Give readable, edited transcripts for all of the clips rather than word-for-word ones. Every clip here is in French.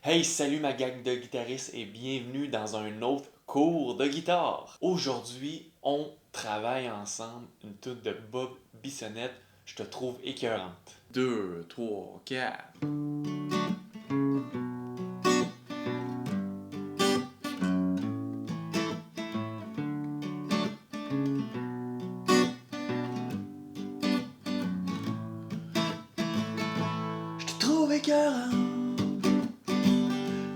Hey, salut ma gang de guitaristes et bienvenue dans un autre cours de guitare. Aujourd'hui, on travaille ensemble une tune de Bob Bissonnette, je te trouve écœurante. 2, 3, 4. Je te trouve écœurant,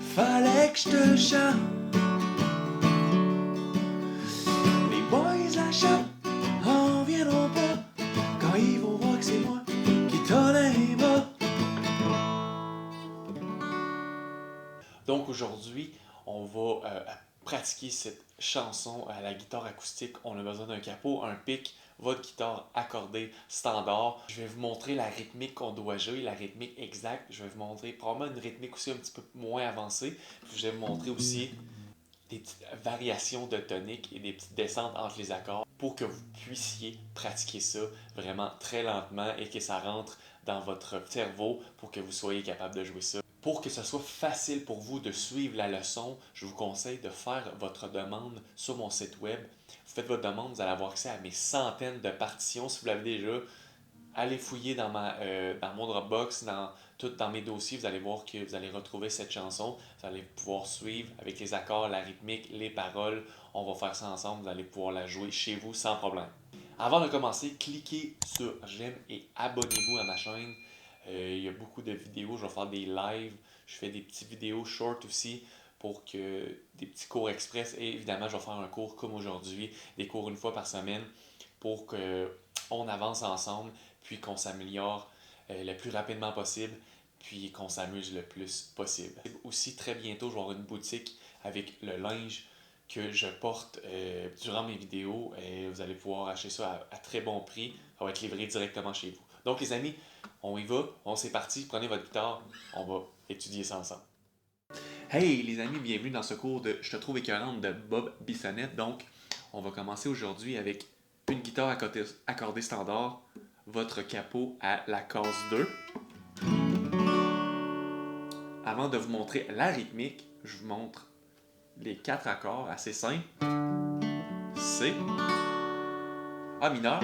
fallait que je te le chante. Les boys la chantent, en viendront pas quand ils vont voir que c'est moi qui t'en les bras. Donc aujourd'hui, on va pratiquer cette chanson à la guitare acoustique. On a besoin d'un capot, un pic, votre guitare accordée standard. Je vais vous montrer la rythmique qu'on doit jouer, la rythmique exacte. Je vais vous montrer probablement une rythmique aussi un petit peu moins avancée. Puis je vais vous montrer aussi des petites variations de tonique et des petites descentes entre les accords pour que vous puissiez pratiquer ça vraiment très lentement et que ça rentre dans votre cerveau pour que vous soyez capable de jouer ça. Pour que ce soit facile pour vous de suivre la leçon, je vous conseille de faire votre demande sur mon site web. Vous faites votre demande, vous allez avoir accès à mes centaines de partitions. Si vous l'avez déjà, allez fouiller dans mon Dropbox, dans mes dossiers, vous allez voir que vous allez retrouver cette chanson. Vous allez pouvoir suivre avec les accords, la rythmique, les paroles. On va faire ça ensemble, vous allez pouvoir la jouer chez vous sans problème. Avant de commencer, cliquez sur j'aime et abonnez-vous à ma chaîne. Il y a beaucoup de vidéos, je vais faire des lives, je fais des petites vidéos short aussi pour que des petits cours express et évidemment je vais faire un cours comme aujourd'hui, des cours une fois par semaine pour qu'on avance ensemble puis qu'on s'améliore le plus rapidement possible puis qu'on s'amuse le plus possible. Aussi très bientôt je vais avoir une boutique avec le linge que je porte durant mes vidéos et vous allez pouvoir acheter ça à très bon prix. Ça va être livré directement chez vous. Donc les amis, on y va, c'est parti, prenez votre guitare, on va étudier ça ensemble. Hey les amis, bienvenue dans ce cours de Je te trouve écœurante de Bob Bissonnette. Donc, on va commencer aujourd'hui avec une guitare accordée standard, votre capot à la case 2. Avant de vous montrer la rythmique, je vous montre les 4 accords assez simples. C, A mineur,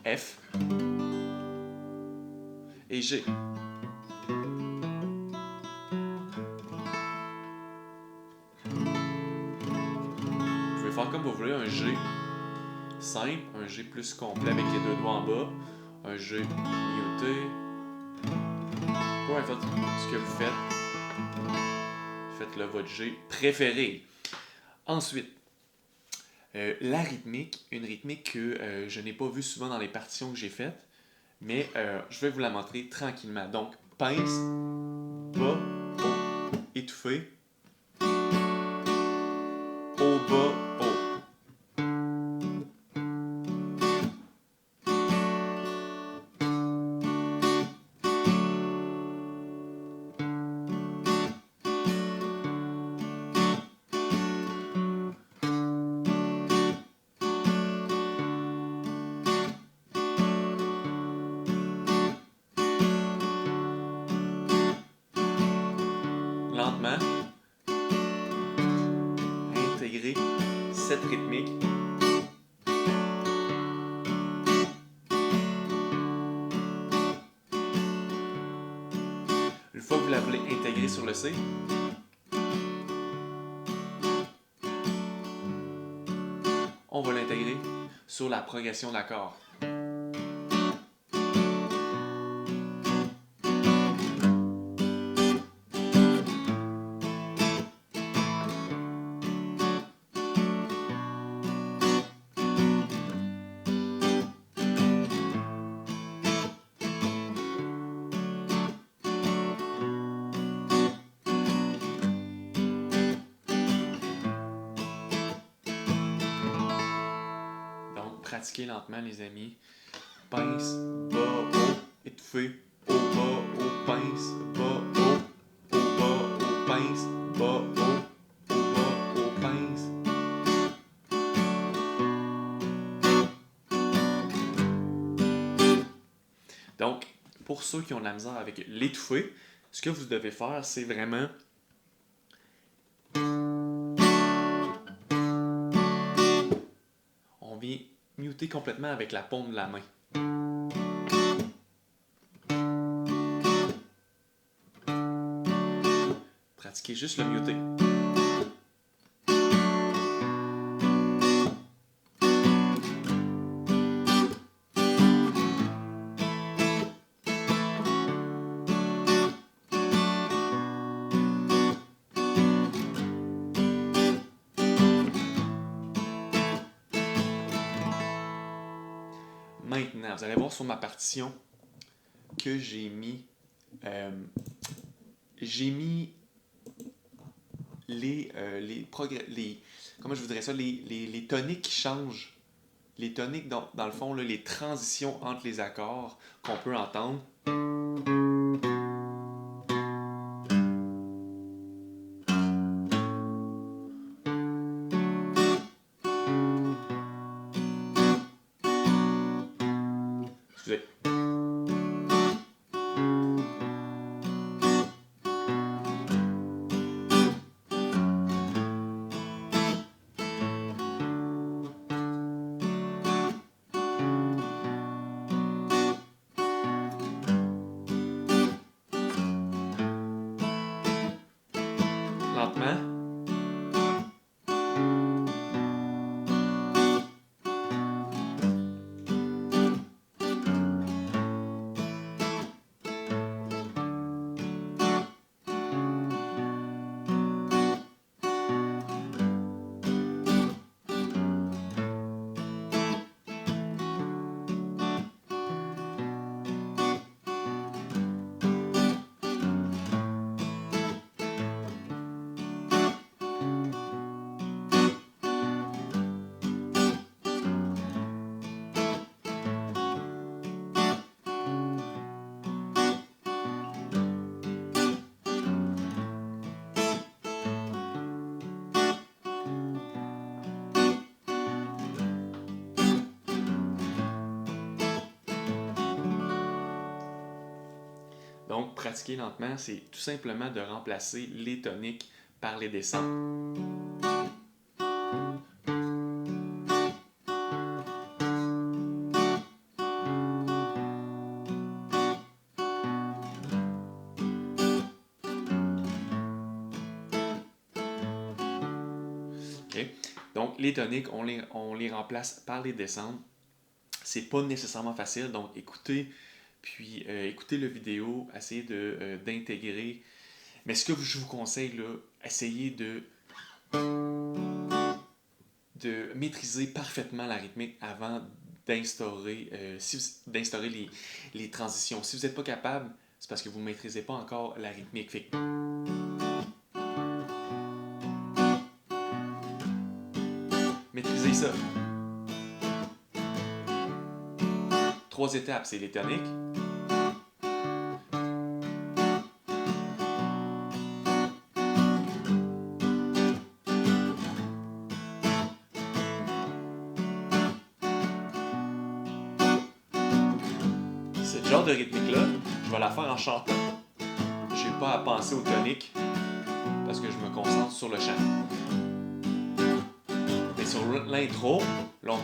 F et G. Vous pouvez faire comme vous voulez, un G simple, un G plus complet avec les deux doigts en bas, un G myoté. Peu importe ce que vous faites, faites-le votre G préféré. Ensuite, la rythmique, une rythmique que je n'ai pas vue souvent dans les partitions que j'ai faites, mais je vais vous la montrer tranquillement. Donc, pince, bas, haut, étouffé, haut, bas, haut. Lentement, intégrer cette rythmique. Une fois que vous l'avez intégré sur le C, on va l'intégrer sur la progression d'accords. Donc, pratiquez lentement, les amis. Pince, bas, haut, étouffé, haut, bas, haut, pince, bas, haut, bas, haut, pince, bas, haut, bas, haut, pince. Donc, pour ceux qui ont de la misère avec l'étouffé, ce que vous devez faire, c'est vraiment on vient muter complètement avec la paume de la main. Pratiquez juste le muter. Maintenant, vous allez voir sur ma partition que j'ai mis comment je voudrais ça, les toniques qui changent. Les toniques, dans le fond, là, les transitions entre les accords qu'on peut entendre. Excusez. Lentement. Donc, pratiquer lentement, c'est tout simplement de remplacer les toniques par les descentes. Okay? Donc, les toniques, on les remplace par les descentes. C'est pas nécessairement facile, donc écoutez, puis écoutez la vidéo, essayez d'intégrer. Mais ce que je vous conseille, là, essayez de maîtriser parfaitement la rythmique avant d'instaurer les transitions. Si vous n'êtes pas capable, c'est parce que vous ne maîtrisez pas encore la rythmique. Fait maîtrisez ça. 3 étapes, c'est les toniques. Ce genre de rythmique-là, je vais la faire en chantant. Je n'ai pas à penser aux toniques parce que je me concentre sur le chant. Mais sur l'intro, là,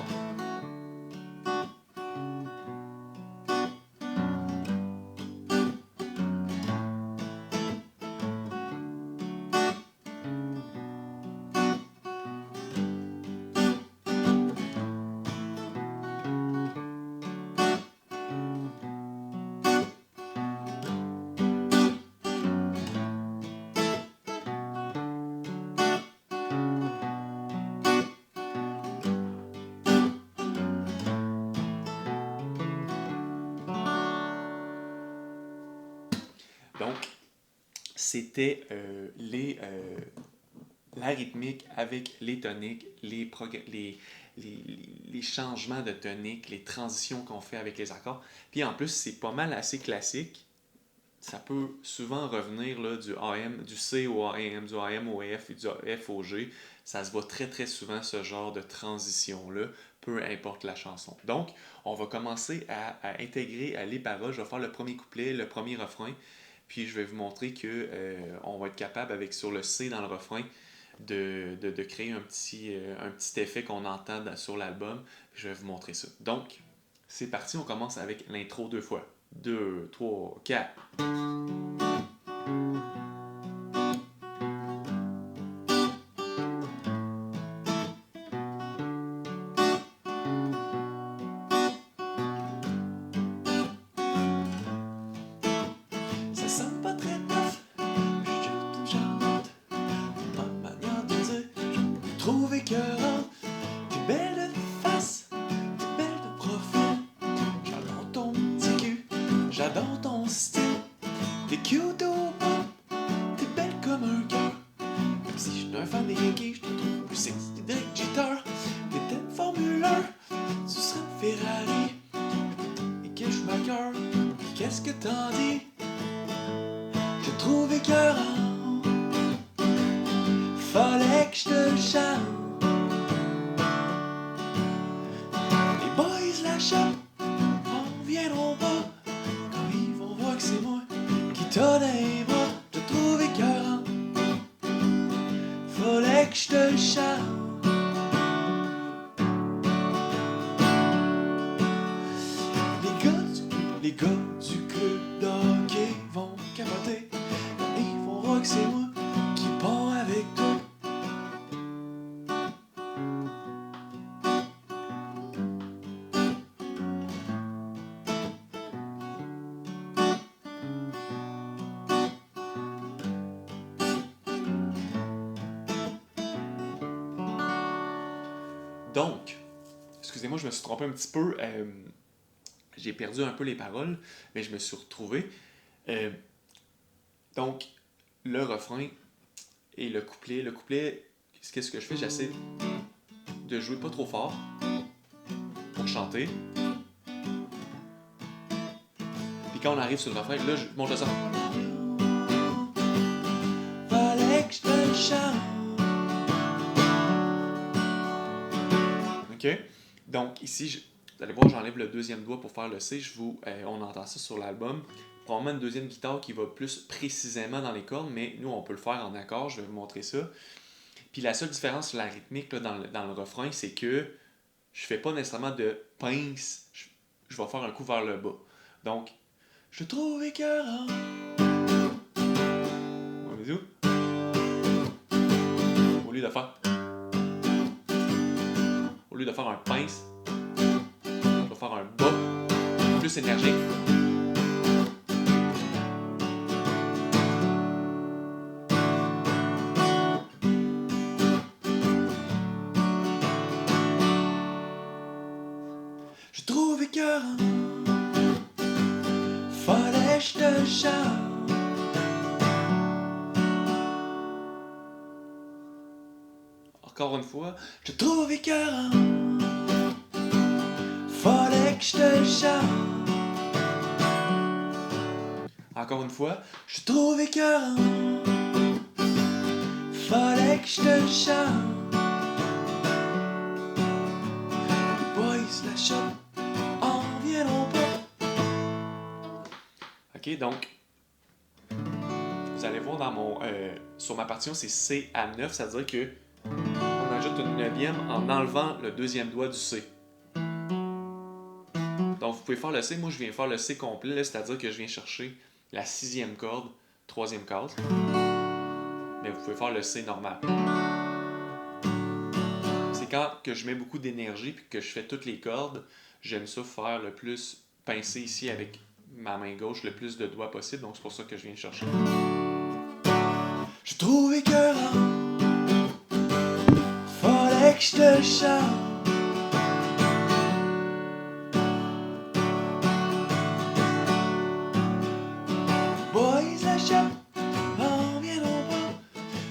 donc, c'était la rythmique avec les toniques, les changements de tonique, les transitions qu'on fait avec les accords. Puis en plus, c'est pas mal assez classique. ça peut souvent revenir là, du C au AM, du AM au F et du F au G. Ça se voit très très souvent ce genre de transition-là, peu importe la chanson. Donc, on va commencer à intégrer les paroles. Je vais faire le premier couplet, le premier refrain, puis je vais vous montrer que on va être capable, avec sur le C dans le refrain, de créer un petit effet qu'on entend sur l'album. Je vais vous montrer ça. Donc, c'est parti, on commence avec l'intro 2 fois. 2, 3, 4. Ça sonne pas très tough, j'arrête. Ma manière de dire, je trouve écœurant. T'es belle de face, t'es belle de profil. J'adore ton petit cul, j'adore ton style. T'es cute au bout, t'es belle comme un cœur. Même si je suis un fan des Yankees, je te trouve plus sexy d'Eric Jeter. T'étais une Formule 1, tu serais une Ferrari. Et que je m'accueille, qu'est-ce que t'en dis? Je te trouve écœurant, fallait que je te chante. Les boys la chope, en viendront pas. Quand ils vont voir que c'est moi qui t'en ai bras. Je te trouve écœurant, fallait que je te chante. Les gars du club d'hockey vont capoter. Ils vont voir que c'est moi qui pars avec toi. Donc, excusez-moi, je me suis trompé un petit peu. J'ai perdu un peu les paroles, mais je me suis retrouvé. Donc, le refrain et le couplet. Le couplet, qu'est-ce que je fais? J'essaie de jouer pas trop fort pour chanter. Puis quand on arrive sur le refrain, là, je monte le son. Fallait que je te chante. OK? Donc, ici, vous allez voir, j'enlève le deuxième doigt pour faire le C. On entend ça sur l'album. Probablement une deuxième guitare qui va plus précisément dans les cordes, mais nous, on peut le faire en accord. Je vais vous montrer ça. Puis la seule différence sur la rythmique là, dans le refrain, c'est que je fais pas nécessairement de pince. Je vais faire un coup vers le bas. Donc, je trouve écœurant. On est où? Au lieu de faire un pince, je vais faire un bas plus énergique. Je trouve écœurant, fallait que je te chante. Encore une fois, je trouve écœurant, fallait que je te chante. Encore une fois, je trouve écœurant, fallait que je te chante. Les boys la chope, en viendront pas. Ok, donc, vous allez voir sur ma partition, c'est C à 9, ça veut dire que on ajoute une neuvième en enlevant le deuxième doigt du C. Donc, vous pouvez faire le C. Moi, je viens faire le C complet, c'est-à-dire que je viens chercher la sixième corde, troisième case. Mais vous pouvez faire le C normal. C'est quand que je mets beaucoup d'énergie puis que je fais toutes les cordes, j'aime ça faire le plus pincer ici avec ma main gauche le plus de doigts possible. Donc, c'est pour ça que je viens chercher. Je trouve écœurant, fallait que je te chante. Boys la chope, en viendront pas.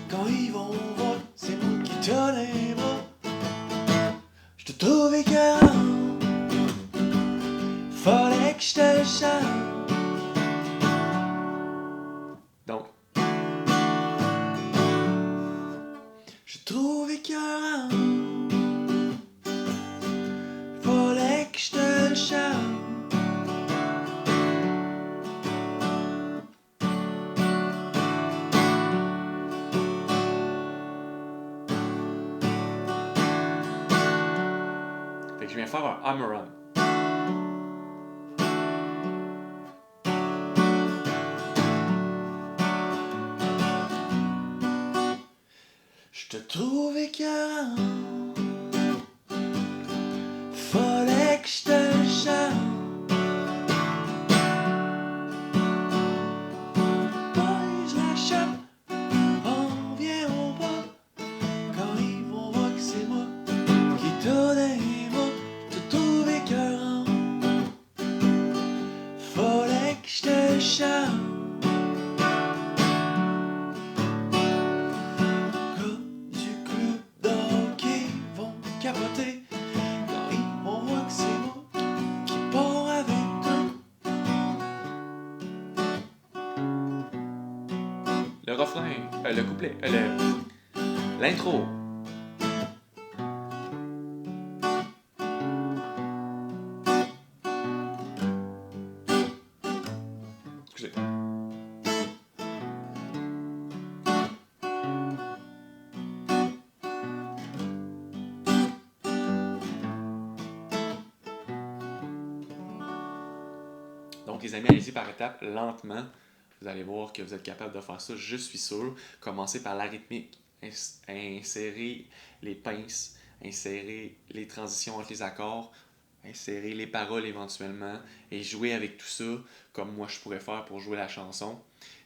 Quand ils vont voir, c'est moi qui t'en les bras. Je te trouve écœurant, fallait que je te chante. je viens faire un I'm a run. Je te trouve écœurant, fallait que je te chante. Boys, la chape, on vient au bas. Quand ils vont voir que c'est moi qui tourne les bras, je te trouve écœurant, fallait que je te chante. Capoter quand ils vont voir que c'est moi qui pars avec toi. Le refrain, le couplet, l'intro. Excusez. Donc, les amis, allez-y par étapes, lentement. Vous allez voir que vous êtes capable de faire ça, je suis sûr. Commencez par la rythmique, insérer les pinces, insérer les transitions entre les accords, insérer les paroles éventuellement et jouer avec tout ça comme moi je pourrais faire pour jouer la chanson.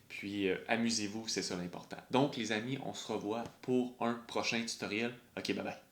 Puis amusez-vous, c'est ça l'important. Donc, les amis, on se revoit pour un prochain tutoriel. Ok, bye bye.